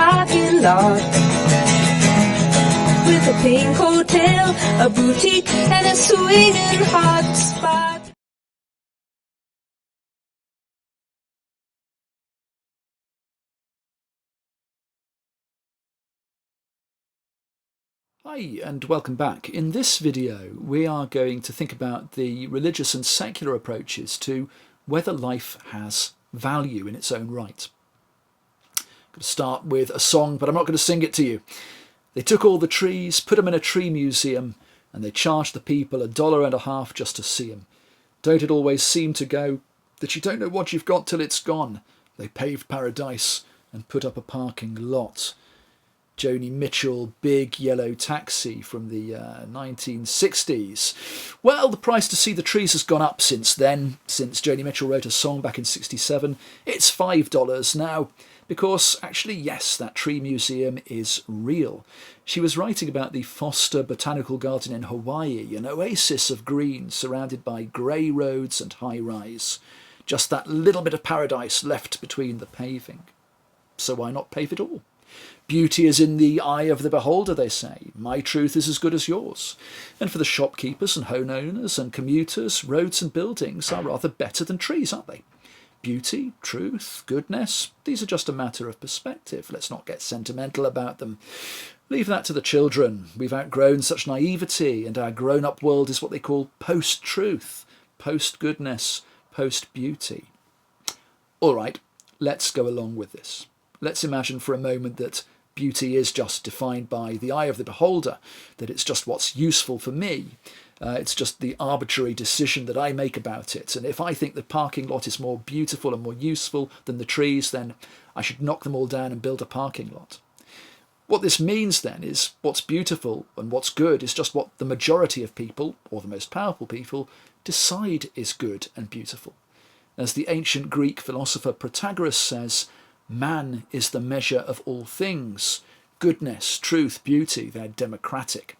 parking lot with a pink hotel, a boutique, and a swinging hot spot. Hi and welcome back. In this video we are going to think about the religious and secular approaches to whether life has value in its own right. I'm going to start with a song, but I'm not going to sing it to you. They took all the trees, put them in a tree museum, and they charged the people $1.50 just to see them. Don't it always seem to go that you don't know what you've got till it's gone? They paved paradise and put up a parking lot. Joni Mitchell, Big Yellow Taxi from the 1960s. Well, the price to see the trees has gone up since then, since Joni Mitchell wrote a song back in '67. It's $5 now, because actually, yes, that tree museum is real. She was writing about the Foster Botanical Garden in Hawaii, an oasis of green surrounded by grey roads and high-rise. Just that little bit of paradise left between the paving. So why not pave it all? Beauty is in the eye of the beholder, they say. My truth is as good as yours. And for the shopkeepers and homeowners and commuters, roads and buildings are rather better than trees, aren't they? Beauty, truth, goodness, these are just a matter of perspective. Let's not get sentimental about them. Leave that to the children. We've outgrown such naivety, and our grown-up world is what they call post-truth, post-goodness, post-beauty. All right, let's go along with this. Let's imagine for a moment that beauty is just defined by the eye of the beholder, that it's just what's useful for me. It's just the arbitrary decision that I make about it. And if I think the parking lot is more beautiful and more useful than the trees, then I should knock them all down and build a parking lot. What this means then is what's beautiful and what's good is just what the majority of people, or the most powerful people, decide is good and beautiful. As the ancient Greek philosopher Protagoras says, man is the measure of all things. Goodness, truth, beauty, they're democratic.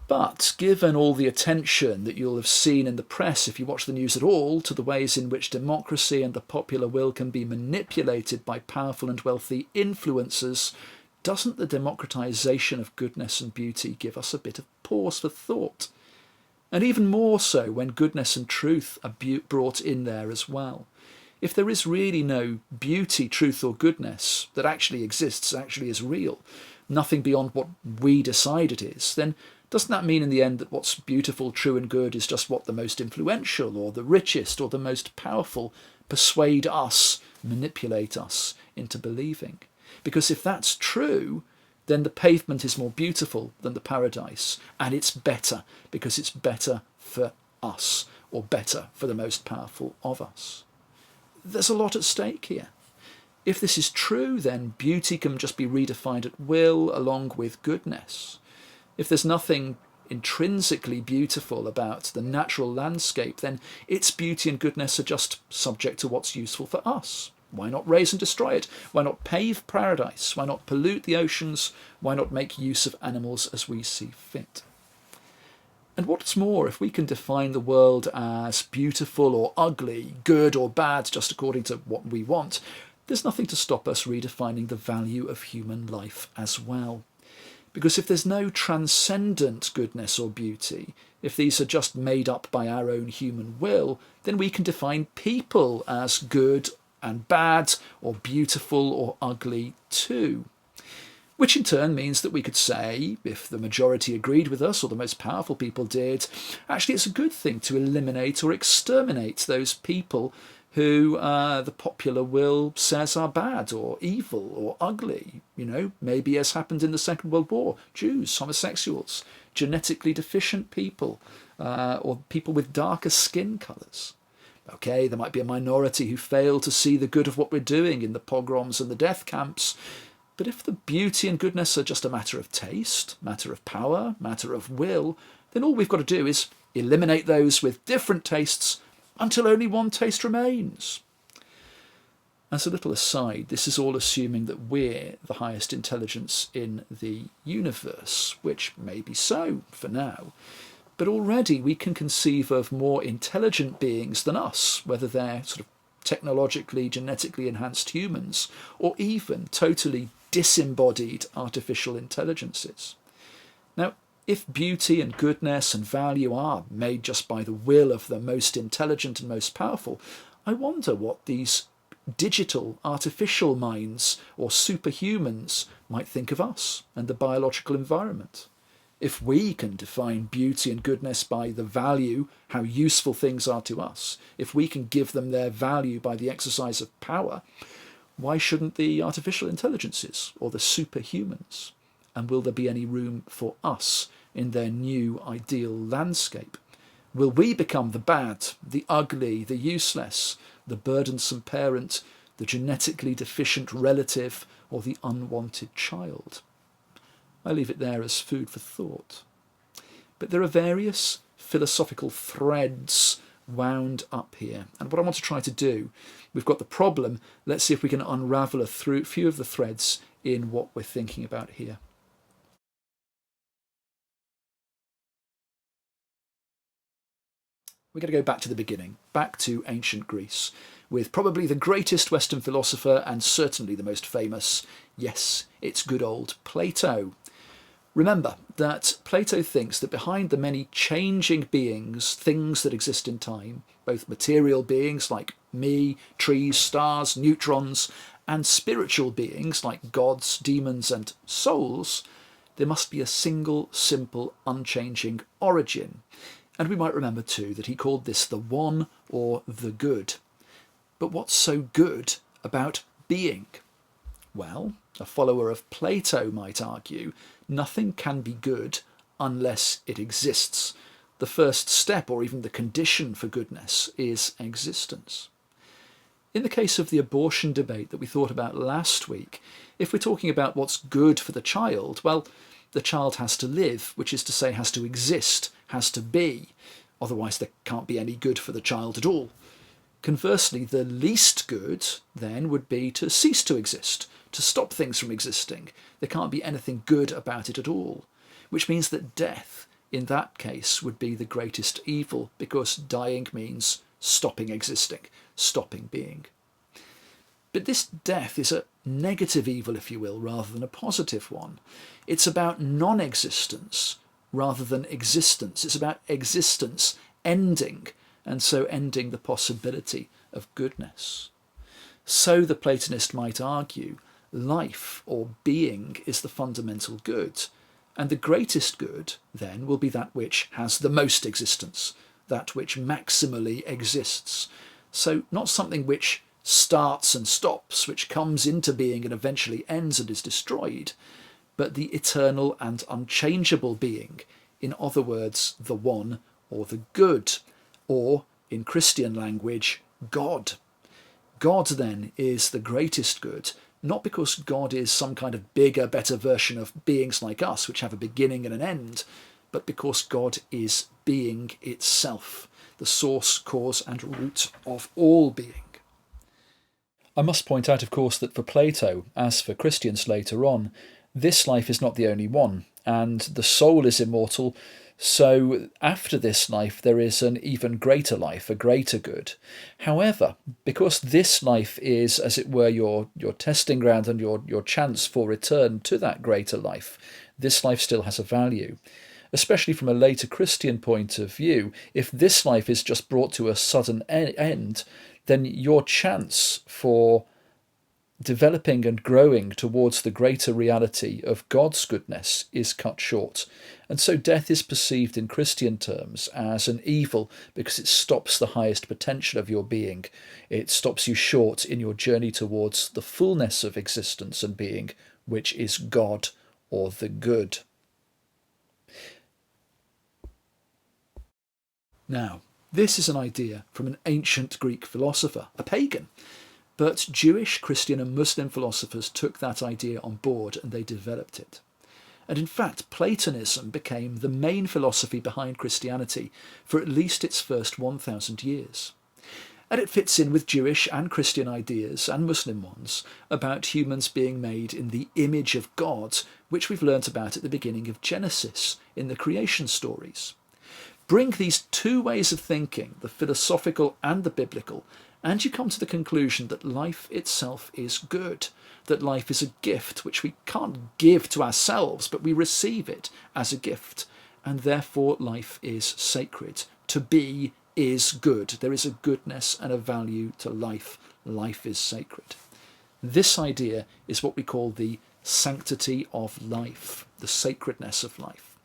But given all the attention that you'll have seen in the press, if you watch the news at all, to the ways in which democracy and the popular will can be manipulated by powerful and wealthy influencers, doesn't the democratization of goodness and beauty give us a bit of pause for thought? And even more so when goodness and truth are brought in there as well. If there is really no beauty, truth or goodness that actually exists, actually is real, nothing beyond what we decide it is, then doesn't that mean in the end that what's beautiful, true and good is just what the most influential or the richest or the most powerful persuade us, manipulate us into believing? Because if that's true, then the pavement is more beautiful than the paradise, and it's better because it's better for us, or better for the most powerful of us. There's a lot at stake here. If this is true, then beauty can just be redefined at will along with goodness. If there's nothing intrinsically beautiful about the natural landscape, then its beauty and goodness are just subject to what's useful for us. Why not raze and destroy it? Why not pave paradise? Why not pollute the oceans? Why not make use of animals as we see fit? And what's more, if we can define the world as beautiful or ugly, good or bad, just according to what we want, there's nothing to stop us redefining the value of human life as well. Because if there's no transcendent goodness or beauty, if these are just made up by our own human will, then we can define people as good and bad, or beautiful or ugly too. Which in turn means that we could say, if the majority agreed with us, or the most powerful people did, actually it's a good thing to eliminate or exterminate those people who the popular will says are bad or evil or ugly. You know, maybe as happened in the Second World War, Jews, homosexuals, genetically deficient people, or people with darker skin colours. Okay, there might be a minority who fail to see the good of what we're doing in the pogroms and the death camps, but if the beauty and goodness are just a matter of taste, matter of power, matter of will, then all we've got to do is eliminate those with different tastes until only one taste remains. As a little aside, this is all assuming that we're the highest intelligence in the universe, which may be so for now. But already we can conceive of more intelligent beings than us, whether they're sort of technologically, genetically enhanced humans, or even totally disembodied artificial intelligences. Now, if beauty and goodness and value are made just by the will of the most intelligent and most powerful, I wonder what these digital, artificial minds or superhumans might think of us and the biological environment. If we can define beauty and goodness by the value, how useful things are to us, if we can give them their value by the exercise of power, why shouldn't the artificial intelligences or the superhumans? And will there be any room for us in their new ideal landscape? Will we become the bad, the ugly, the useless, the burdensome parent, the genetically deficient relative, or the unwanted child? I leave it there as food for thought. But there are various philosophical threads wound up here. And what I want to try to do, we've got the problem, let's see if we can unravel a few of the threads in what we're thinking about here. We're going to go back to the beginning, back to ancient Greece, with probably the greatest Western philosopher and certainly the most famous. Yes, it's good old Plato. Remember that Plato thinks that behind the many changing beings, things that exist in time, both material beings like me, trees, stars, neutrons, and spiritual beings like gods, demons, and souls, there must be a single, simple, unchanging origin. And we might remember too that he called this the one or the good. But what's so good about being? Well, a follower of Plato might argue, nothing can be good unless it exists. The first step, or even the condition for goodness, is existence. In the case of the abortion debate that we thought about last week, if we're talking about what's good for the child, well, the child has to live, which is to say has to exist, has to be. Otherwise there can't be any good for the child at all. Conversely, the least good then would be to cease to exist, to stop things from existing. There can't be anything good about it at all, which means that death, in that case, would be the greatest evil, because dying means stopping existing, stopping being. But this death is a negative evil, if you will, rather than a positive one. It's about non-existence rather than existence. It's about existence ending, and so ending the possibility of goodness. So the Platonist might argue, life or being is the fundamental good, and the greatest good then will be that which has the most existence, that which maximally exists. So not something which starts and stops, which comes into being and eventually ends and is destroyed, but the eternal and unchangeable being, in other words, the one or the good, or, in Christian language, God. God, then, is the greatest good, not because God is some kind of bigger, better version of beings like us, which have a beginning and an end, but because God is being itself, the source, cause, and root of all being. I must point out, of course, that for Plato, as for Christians later on, this life is not the only one, and the soul is immortal, so after this life there is an even greater life, a greater good. However, because this life is, as it were, your testing ground and your chance for return to that greater life, this life still has a value. Especially from a later Christian point of view, if this life is just brought to a sudden end, then your chance for developing and growing towards the greater reality of God's goodness is cut short. And so death is perceived in Christian terms as an evil because it stops the highest potential of your being. It stops you short in your journey towards the fullness of existence and being, which is God or the good. Now, this is an idea from an ancient Greek philosopher, a pagan. But Jewish, Christian and Muslim philosophers took that idea on board and they developed it. And in fact, Platonism became the main philosophy behind Christianity for at least its first 1,000 years. And it fits in with Jewish and Christian ideas, and Muslim ones, about humans being made in the image of God, which we've learnt about at the beginning of Genesis in the creation stories. Bring these two ways of thinking, the philosophical and the biblical, and you come to the conclusion that life itself is good, that life is a gift which we can't give to ourselves, but we receive it as a gift, and therefore life is sacred. To be is good. There is a goodness and a value to life. Life is sacred. This idea is what we call the sanctity of life, the sacredness of life.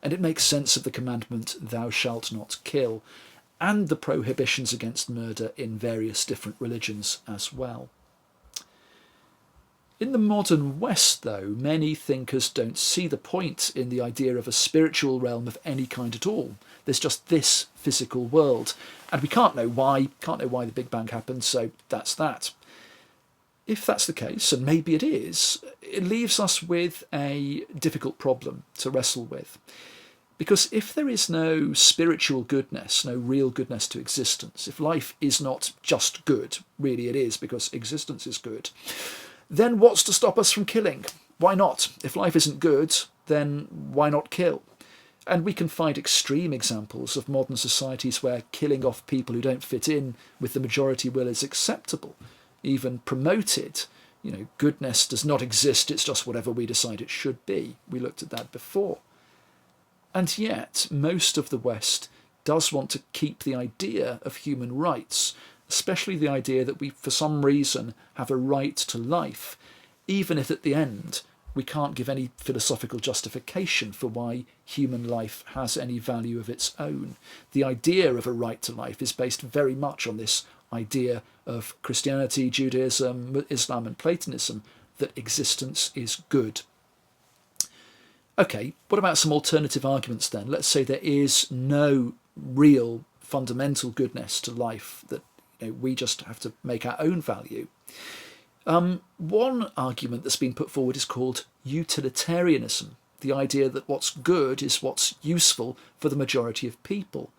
And it makes sense of the commandment, thou shalt not kill, and the prohibitions against murder in various different religions as well. In the modern West, though, many thinkers don't see the point in the idea of a spiritual realm of any kind at all. There's just this physical world, and we can't know why the Big Bang happened, so that's that. If that's the case, and maybe it is, it leaves us with a difficult problem to wrestle with. Because if there is no spiritual goodness, no real goodness to existence, if life is not just good, really it is because existence is good, then what's to stop us from killing? Why not? If life isn't good, then why not kill? And we can find extreme examples of modern societies where killing off people who don't fit in with the majority will is acceptable, even promoted. Goodness does not exist, it's just whatever we decide it should be. We looked at that before. And yet, most of the West does want to keep the idea of human rights, especially the idea that we, for some reason, have a right to life, even if at the end we can't give any philosophical justification for why human life has any value of its own. The idea of a right to life is based very much on this idea of Christianity, Judaism, Islam and Platonism, that existence is good. Okay, what about some alternative arguments then? Let's say there is no real fundamental goodness to life, that we just have to make our own value. One argument that's been put forward is called Utilitarianism, the idea that what's good is what's useful for the majority of people.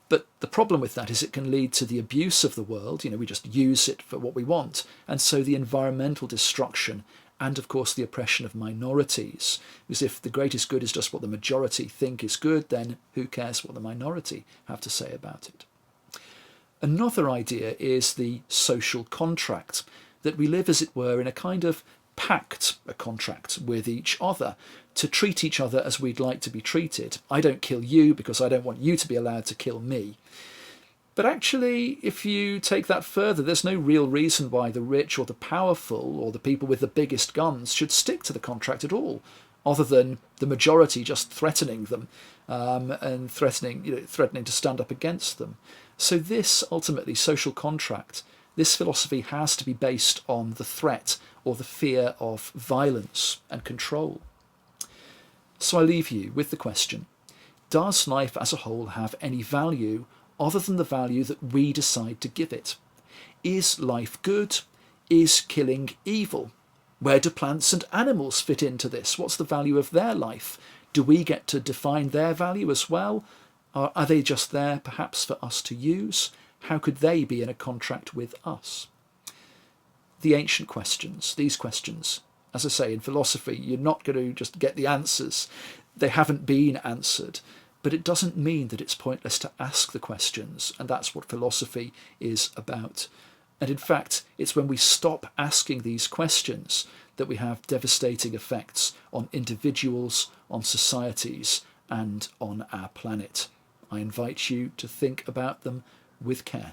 But the problem with that is it can lead to the abuse of the world. We just use it for what we want. And so the environmental destruction and, of course, the oppression of minorities. Because if the greatest good is just what the majority think is good, then who cares what the minority have to say about it? Another idea is the social contract, that we live, as it were, in a kind of pact, a contract with each other, to treat each other as we'd like to be treated. I don't kill you because I don't want you to be allowed to kill me. But actually, if you take that further, there's no real reason why the rich or the powerful or the people with the biggest guns should stick to the contract at all, other than the majority just threatening them and threatening to stand up against them. So this, ultimately, social contract, this philosophy has to be based on the threat or the fear of violence and control. So I leave you with the question, does life as a whole have any value other than the value that we decide to give it? Is life good? Is killing evil? Where do plants and animals fit into this? What's the value of their life? Do we get to define their value as well? Are they just there perhaps for us to use? How could they be in a contract with us? The ancient questions, these questions, as I say, in philosophy, you're not going to just get the answers. They haven't been answered. But it doesn't mean that it's pointless to ask the questions, and that's what philosophy is about. And in fact, it's when we stop asking these questions that we have devastating effects on individuals, on societies, and on our planet. I invite you to think about them with care.